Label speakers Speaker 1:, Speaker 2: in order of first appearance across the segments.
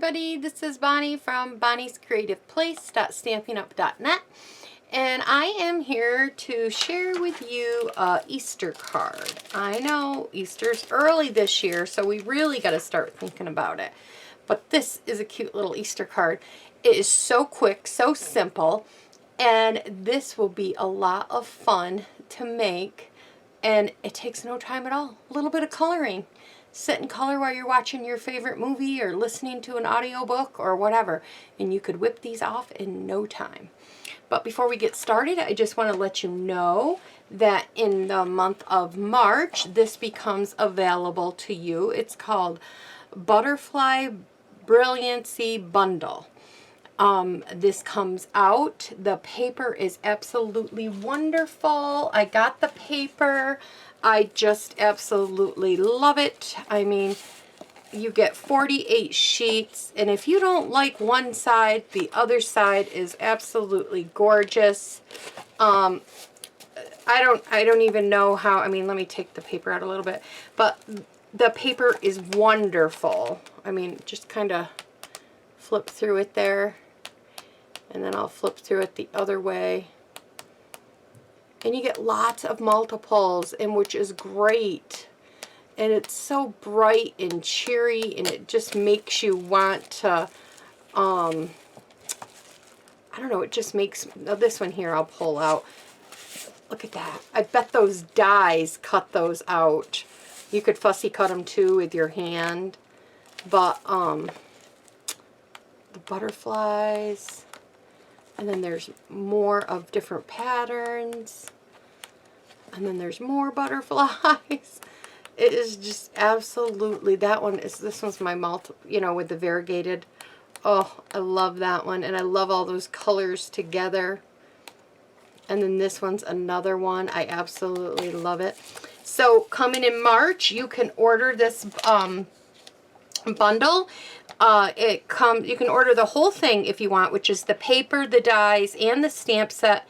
Speaker 1: everybody, this is Bonnie from Bonnie's Creative Place.stampinup.net, and I am here to share with you a Easter card. I know Easter's early this year, so we really got to start thinking about it. But this is a cute little Easter card. It is so quick, so simple, and this will be a lot of fun to make, and it takes no time at all. A little bit of coloring. Sit and color while you're watching your favorite movie or listening to an audiobook or whatever, and you could whip these off in no time. But before we get started, I just want to let you know that in the month of March, this becomes available to you. It's called Butterfly Brilliance Bundle. This comes out. The paper is absolutely wonderful. I got the paper. I just absolutely love it. I mean, you get 48 sheets, and if you don't like one side, the other side is absolutely gorgeous. I don't even know how. I mean, let me take the paper out a little bit, but the paper is wonderful. I mean, just kind of flip through it there, and then I'll flip through it the other way. And you get lots of multiples, and which is great. And it's so bright and cheery, and it just makes you want to, I don't know, it just makes, this one here I'll pull out. Look at that. I bet those dies cut those out. You could fussy cut them too with your hand. But, the butterflies. And then there's more of different patterns. And then there's more butterflies. It is just absolutely, this one's my with the variegated. Oh, I love that one. And I love all those colors together. And then this one's another one. I absolutely love it. So coming in March, you can order this bundle. You can order the whole thing if you want, which is the paper, the dies, and the stamp set.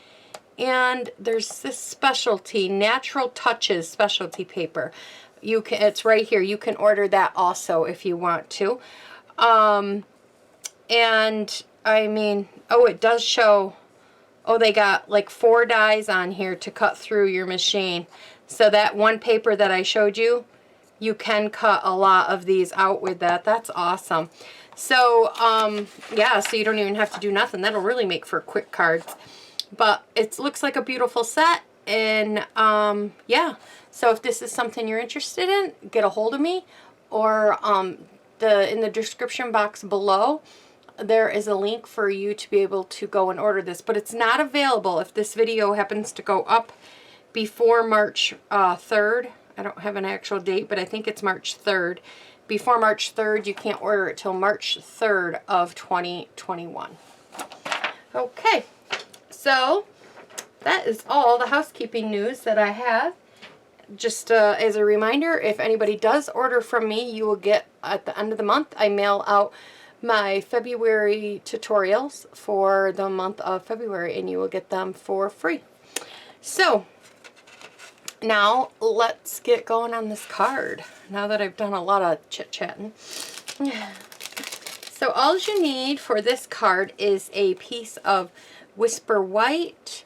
Speaker 1: And there's this specialty, Natural Touches specialty paper. It's right here. You can order that also if you want to. And I mean, oh, it does show, oh, they got like 4 dies on here to cut through your machine. So that one paper that I showed you, you can cut a lot of these out with that. That's awesome. So, yeah, so you don't even have to do nothing. That'll really make for quick cards. But it looks like a beautiful set. And, yeah. So if this is something you're interested in, get a hold of me. Or in the description box below, there is a link for you to be able to go and order this. But it's not available if this video happens to go up before March 3rd. I don't have an actual date, but I think it's March 3rd. Before March 3rd, you can't order it till March 3rd of 2021. Okay, so that is all the housekeeping news that I have. Just as a reminder, if anybody does order from me, you will get, at the end of the month, I mail out my February tutorials for the month of February, and you will get them for free. So, now, let's get going on this card, now that I've done a lot of chit-chatting. So all you need for this card is a piece of Whisper White.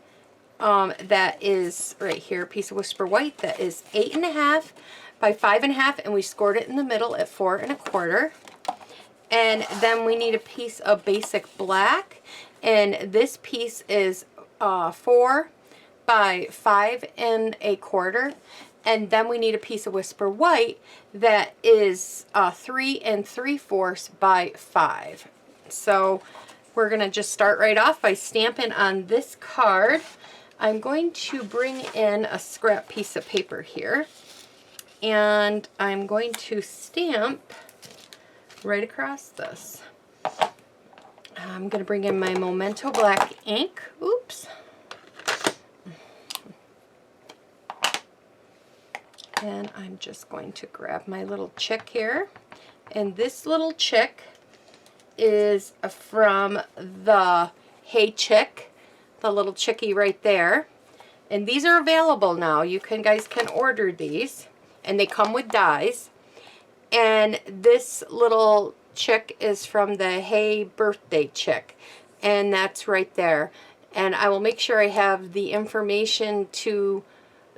Speaker 1: That is right here, a piece of Whisper White that is 8.5 by 5.5, and we scored it in the middle at 4 1/4. And then we need a piece of Basic Black, and this piece is 4 by 5 1/4, and then we need a piece of Whisper White that is 3 3/4 by 5. So we're gonna just start right off by stamping on this card. I'm going to bring in a scrap piece of paper here, and I'm going to stamp right across this. I'm gonna bring in my Memento Black ink. Oops. And I'm just going to grab my little chick here. And this little chick is from the Hey Chick, the little chickie right there. And these are available now. You guys can order these. And they come with dies. And this little chick is from the Hey Birthday chick, and that's right there. And I will make sure I have the information to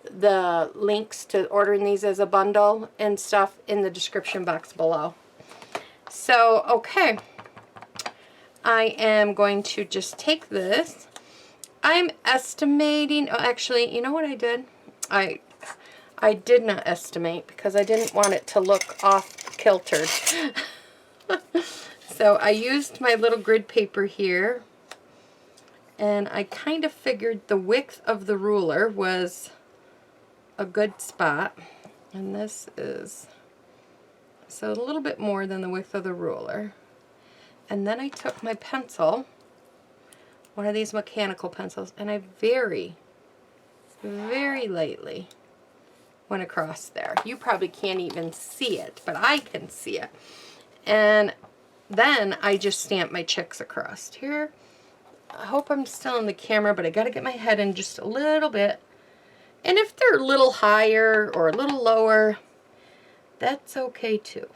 Speaker 1: the links to ordering these as a bundle and stuff in the description box below. So, okay. I am going to just take this. I'm estimating, oh, actually, you know what I did? I did not estimate because I didn't want it to look off kiltered. So I used my little grid paper here, and I kind of figured the width of the ruler was a good spot. And this is so a little bit more than the width of the ruler. And then I took my pencil, one of these mechanical pencils, and I very, very lightly went across there. You probably can't even see it, but I can see it. And then I just stamped my chicks across here. I hope I'm still in the camera, but I got to get my head in just a little bit. And if they're a little higher or a little lower, that's okay too.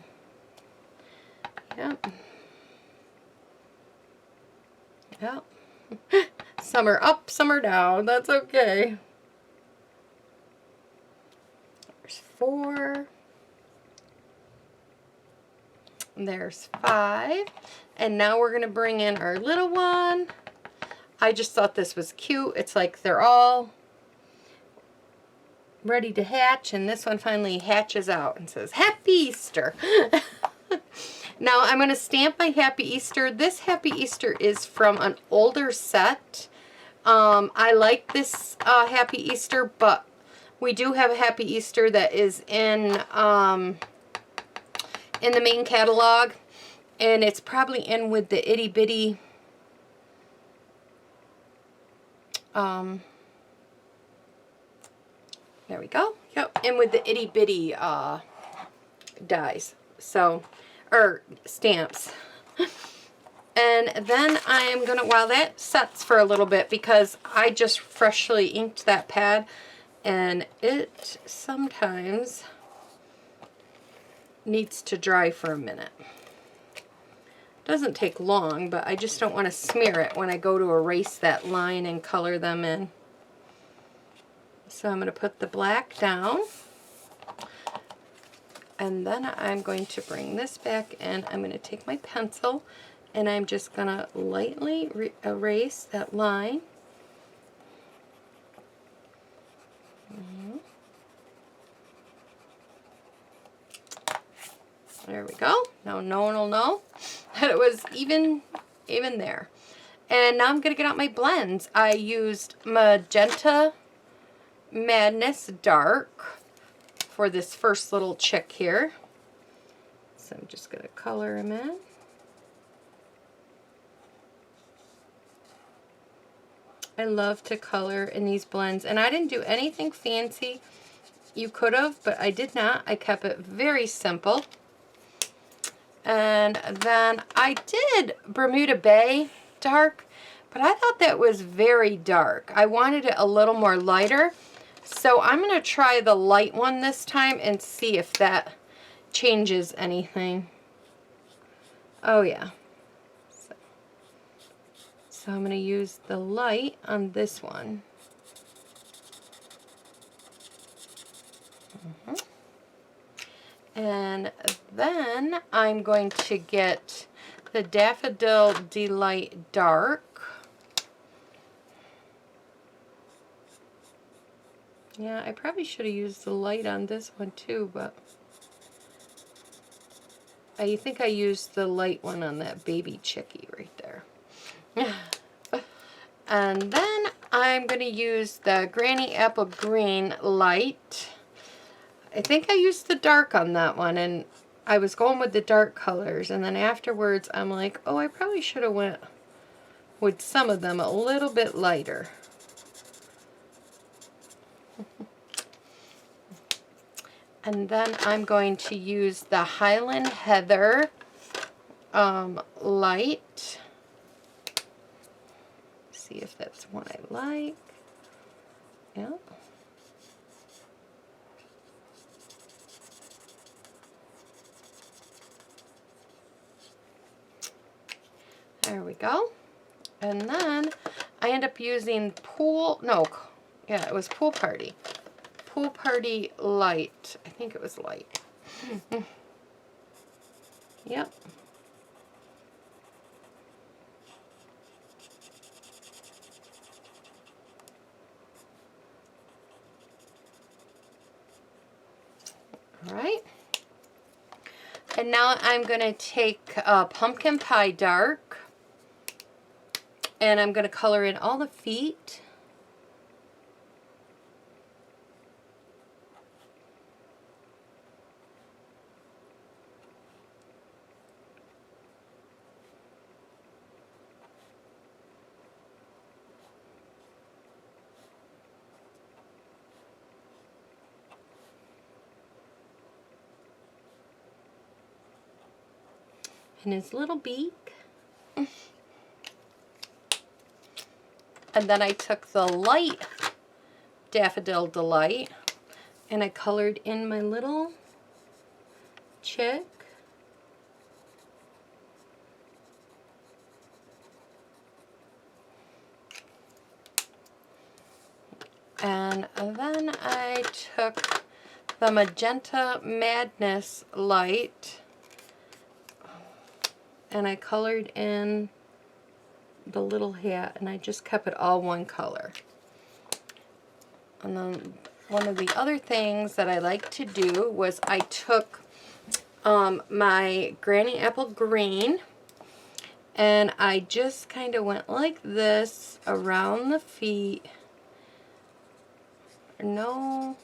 Speaker 1: Yep. Yep. Some are up, some are down. That's okay. There's 4. There's 5. And now we're going to bring in our little one. I just thought this was cute. It's like they're all ready to hatch, and this one finally hatches out and says, Happy Easter. Now I'm going to stamp my Happy Easter. This Happy Easter is from an older set. I like this Happy Easter, but we do have a Happy Easter that is in the main catalog, and it's probably in with the itty bitty there we go. Yep, and with the itty bitty dies. So, or stamps. And then I am going to, while that sets for a little bit, because I just freshly inked that pad, and it sometimes needs to dry for a minute. Doesn't take long, but I just don't want to smear it when I go to erase that line and color them in. So I'm going to put the black down, and then I'm going to bring this back in. I'm going to take my pencil, and I'm just going to lightly erase that line. There we go. Now no one will know that it was even there. And now I'm going to get out my blends. I used Magenta Madness Dark for this first little chick here. So I'm just going to color him in. I love to color in these blends, and I didn't do anything fancy. You could have, but I did not. I kept it very simple. And then I did Bermuda Bay Dark, but I thought that was very dark. I wanted it a little more lighter. So I'm going to try the light one this time and see if that changes anything. Oh yeah. So I'm going to use the light on this one. And then I'm going to get the Daffodil Delight Dark. Yeah, I probably should have used the light on this one too, but I think I used the light one on that baby chickie right there. And then I'm going to use the Granny Apple Green light. I think I used the dark on that one, and I was going with the dark colors, and then afterwards I'm like, oh, I probably should have went with some of them a little bit lighter. And then I'm going to use the Highland Heather light. See if that's one I like. Yep. There we go. And then I end up using Pool Party. Pool Party Light. I think it was light. Yep. All right. And now I'm going to take Pumpkin Pie Dark, and I'm going to color in all the feet. And his little beak. And then I took the light Daffodil Delight and I colored in my little chick. And then I took the Magenta Madness light and I colored in the little hat, and I just kept it all one color. And then one of the other things that I like to do was I took my Granny Apple Green and I just kind of went like this around the feet. No.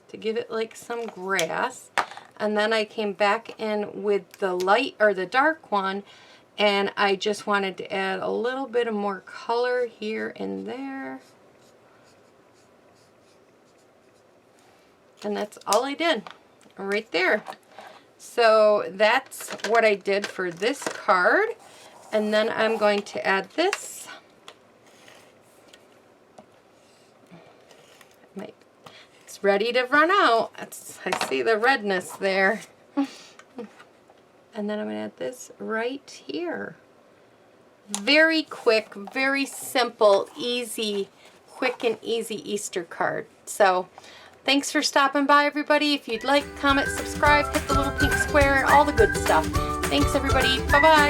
Speaker 1: To give it like some grass. And then I came back in with the light or the dark one, and I just wanted to add a little bit of more color here and there. And that's all I did right there. So that's what I did for this card. And then I'm going to add this. It's ready to run out. I see the redness there. And then I'm going to add this right here. Very quick, very simple, easy, quick and easy Easter card. So thanks for stopping by, everybody. If you'd like, comment, subscribe, hit the little pink square, all the good stuff. Thanks, everybody. Bye-bye.